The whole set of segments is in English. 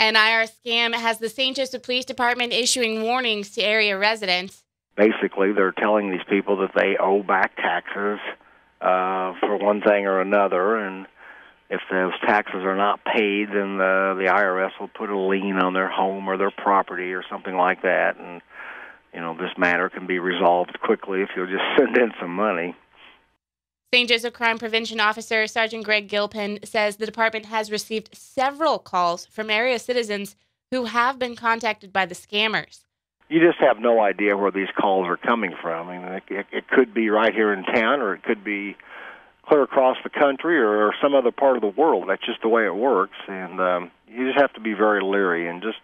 An IRS scam has the St. Joseph Police Department issuing warnings to area residents. Basically, they're telling these people that they owe back taxes for one thing or another, and if those taxes are not paid, then the IRS will put a lien on their home or their property or something like that, and this matter can be resolved quickly if you'll just send in some money. St. Joseph Crime Prevention Officer Sergeant Greg Gilpin says the department has received several calls from area citizens who have been contacted by the scammers. You just have no idea where these calls are coming from. I mean, it could be right here in town, or it could be clear across the country or some other part of the world. That's just the way it works, and you just have to be very leery and just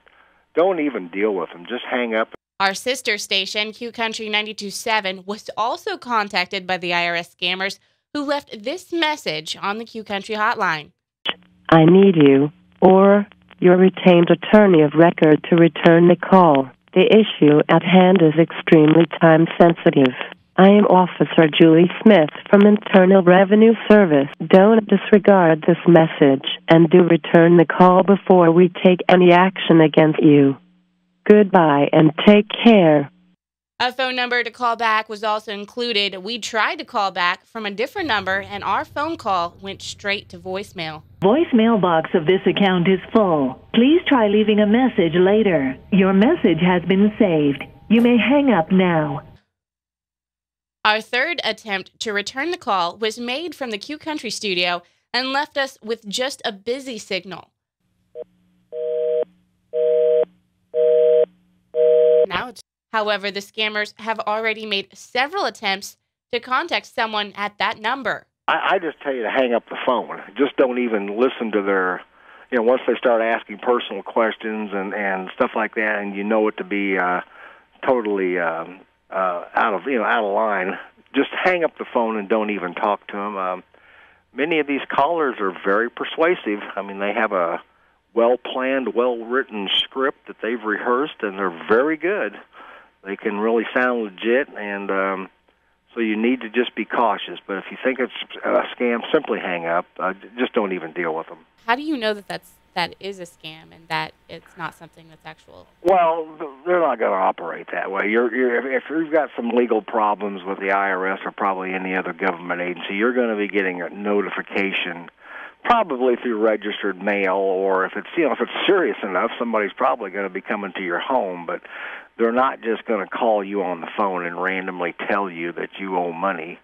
don't even deal with them. Just hang up. Our sister station, Q Country 92.7, was also contacted by the IRS scammers who left this message on the Q Country hotline. I need you, or your retained attorney of record, to return the call. The issue at hand is extremely time-sensitive. I am Officer Julie Smith from Internal Revenue Service. Don't disregard this message, and do return the call before we take any action against you. Goodbye and take care. A phone number to call back was also included. We tried to call back from a different number, and our phone call went straight to voicemail. Voicemail box of this account is full. Please try leaving a message later. Your message has been saved. You may hang up now. Our third attempt to return the call was made from the Q Country studio and left us with just a busy signal. However, the scammers have already made several attempts to contact someone at that number. I just tell you to hang up the phone. Just don't even listen to their, once they start asking personal questions and stuff like that, and it to be totally out of line. Just hang up the phone and don't even talk to them. Many of these callers are very persuasive. I mean, they have a well-planned, well-written script that they've rehearsed, and they're very good. They can really sound legit, and so you need to just be cautious. But if you think it's a scam, simply hang up. Just don't even deal with them. How do you know that is a scam and that it's not something that's actual? Well, they're not going to operate that way. If you've got some legal problems with the IRS or probably any other government agency, you're going to be getting a notification, probably through registered mail, or if it's serious enough, somebody's probably going to be coming to your home. But they're not just going to call you on the phone and randomly tell you that you owe money.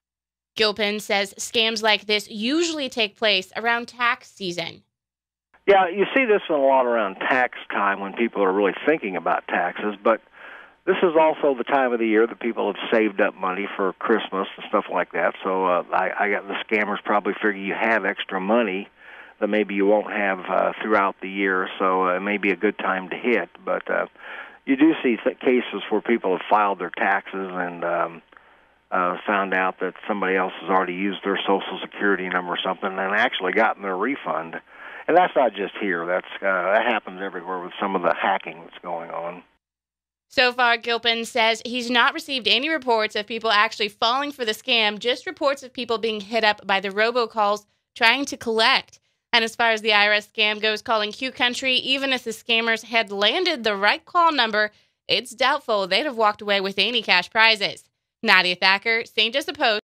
Gilpin says scams like this usually take place around tax season. Yeah, you see this a lot around tax time when people are really thinking about taxes, but this is also the time of the year that people have saved up money for Christmas and stuff like that. So I got the scammers probably figure you have extra money that maybe you won't have throughout the year, so it may be a good time to hit. But you do see cases where people have filed their taxes and found out that somebody else has already used their Social Security number or something and actually gotten their refund. And that's not just here. That happens everywhere with some of the hacking that's going on. So far, Gilpin says he's not received any reports of people actually falling for the scam, just reports of people being hit up by the robocalls trying to collect. And as far as the IRS scam goes, calling Q Country, even if the scammers had landed the right call number, it's doubtful they'd have walked away with any cash prizes. Nadia Thacker, St. Joseph Post.